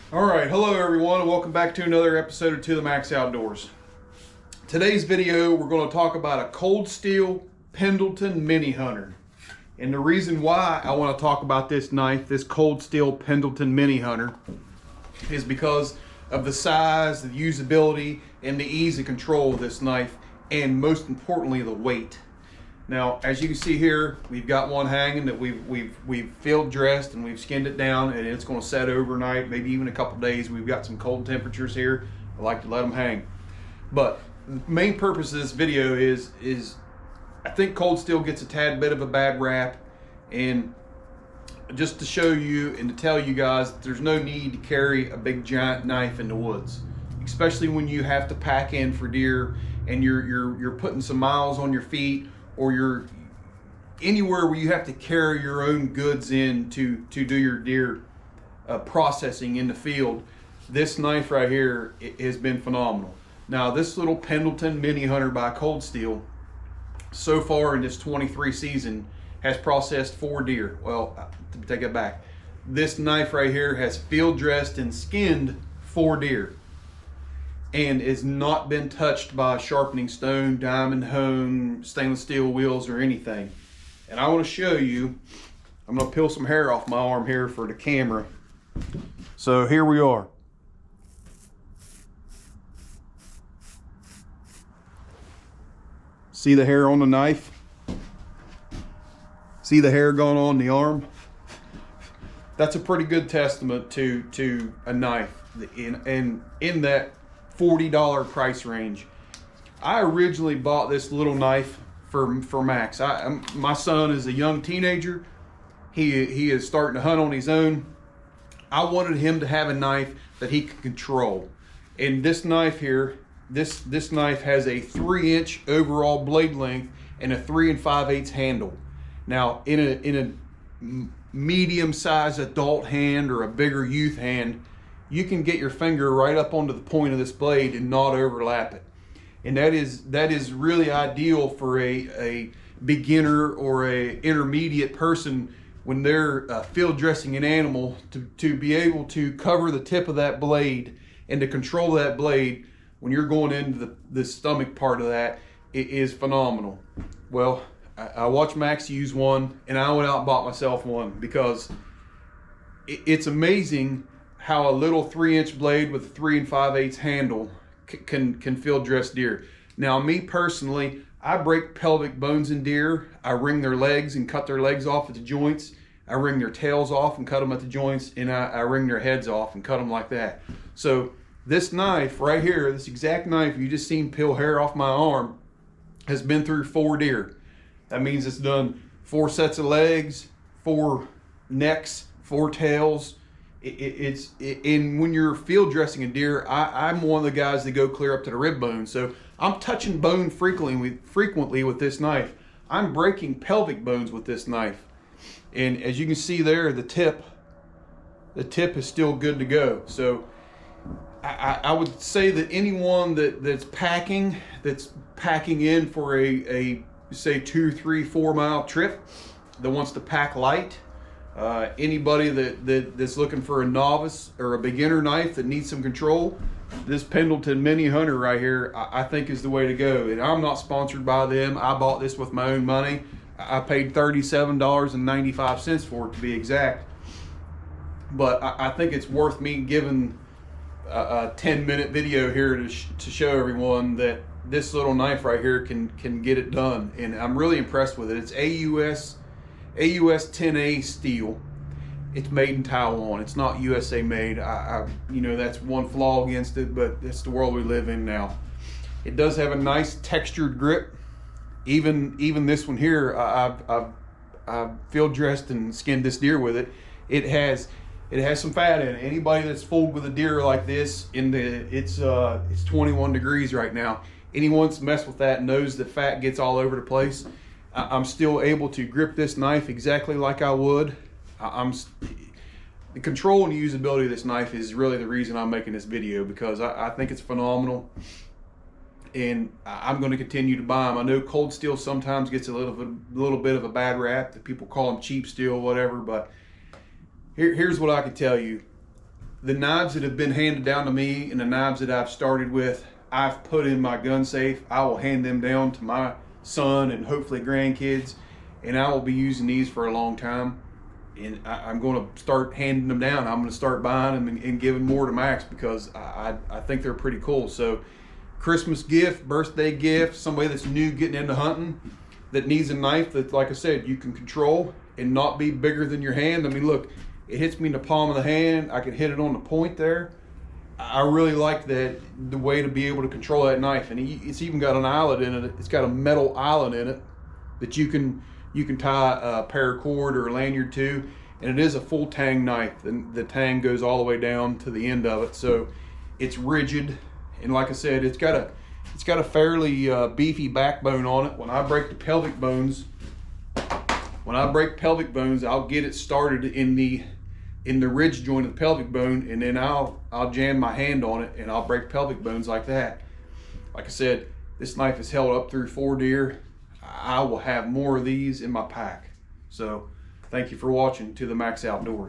All right, hello everyone, and welcome back to another episode of To the Max Outdoors. Today's video, we're going to talk about a cold steel Pendleton mini hunter. And the reason why I want to talk about this knife, this cold steel Pendleton mini hunter, is because of the size, the usability, and the ease of control of this knife, and most importantly, the weight. Now, as you can see here, we've got one hanging that we've field dressed and we've skinned it down, and it's going to set overnight, maybe even a couple days. We've got some cold temperatures here. I like to let them hang. But the main purpose of this video is I think cold steel gets a tad bit of a bad rap, and just to show you and to tell you guys that there's no need to carry a big giant knife in the woods, especially when you have to pack in for deer and you're putting some miles on your feet, or you're anywhere where you have to carry your own goods in to do your deer processing in the field. This knife right here has been phenomenal. Now, this little Pendleton mini hunter by Cold Steel, so far in this 23 season, has processed 4 deer. Well, to take it back, this knife right here has field dressed and skinned 4 deer, and has not been touched by a sharpening stone, diamond hone, stainless steel wheels, or anything. And I want to show you, I'm going to peel some hair off my arm here for the camera. So here we are. See the hair on the knife? See the hair going on the arm? That's a pretty good testament to a knife in that $40 price range. I originally bought this little knife for Max. My son is a young teenager. He is starting to hunt on his own. I wanted him to have a knife that he could control. And this knife here, this knife has a 3-inch overall blade length and a 3 5/8 handle. Now, in a medium-sized adult hand or a bigger youth hand, you can get your finger right up onto the point of this blade and not overlap it. And that is really ideal for a beginner or a intermediate person when they're field dressing an animal, to be able to cover the tip of that blade and to control that blade when you're going into the stomach part of that. It is phenomenal. Well, I watched Max use one, and I went out and bought myself one, because it's amazing how a little 3-inch blade with a 3 5/8 handle can field dress deer. Now, me personally, I break pelvic bones in deer. I wring their legs and cut their legs off at the joints. I wring their tails off and cut them at the joints, and I wring their heads off and cut them like that. So this knife right here, this exact knife you just seen peel hair off my arm, has been through 4 deer. That means it's done 4 sets of legs, 4 necks, 4 tails. And when you're field dressing a deer, I'm one of the guys that go clear up to the rib bone. So I'm touching bone frequently with this knife. I'm breaking pelvic bones with this knife. And as you can see there, the tip is still good to go. So I would say that anyone that's packing in for a say 2, 3, 4 mile trip, that wants to pack light, anybody that's looking for a novice or a beginner knife that needs some control, this Pendleton mini hunter right here, I think is the way to go. And I'm not sponsored by them. I bought this with my own money. I paid $37.95 for it, to be exact. But I think it's worth me giving a 10-minute video here to show everyone that this little knife right here can get it done. And I'm really impressed with it. It's AUS 10A steel. It's made in Taiwan. It's not USA made. You know, that's one flaw against it, but it's the world we live in now. It does have a nice textured grip. Even this one here, I've field dressed and skinned this deer with it. It has some fat in it. Anybody that's fooled with a deer like this, it's 21 degrees right now. Anyone that's messed with that knows that fat gets all over the place. I'm still able to grip this knife exactly like I would. The control and the usability of this knife is really the reason I'm making this video, because I think it's phenomenal. And I'm going to continue to buy them. I know cold steel sometimes gets a little bit of a bad rap, that people call them cheap steel, whatever. But here's what I can tell you: the knives that have been handed down to me and the knives that I've started with, I've put in my gun safe. I will hand them down to my son and hopefully grandkids, and I will be using these for a long time. And I'm going to start handing them down. I'm going to start buying them and giving more to Max, because I think they're pretty cool. So Christmas gift, birthday gift, somebody that's new getting into hunting that needs a knife that, like I said, you can control and not be bigger than your hand. I mean, look, it hits me in the palm of the hand. I can hit it on the point there. I really like that, the way to be able to control that knife. And it's even got an eyelet in it. It's got a metal eyelet in it that you can tie a paracord or a lanyard to. And it is a full tang knife. And the tang goes all the way down to the end of it. So it's rigid. And like I said, it's got a fairly beefy backbone on it. When I break pelvic bones, I'll get it started in the ridge joint of the pelvic bone, and then I'll jam my hand on it and I'll break pelvic bones like that. Like I said, this knife is held up through 4 deer. I will have more of these in my pack. So thank you for watching To The Max Outdoors.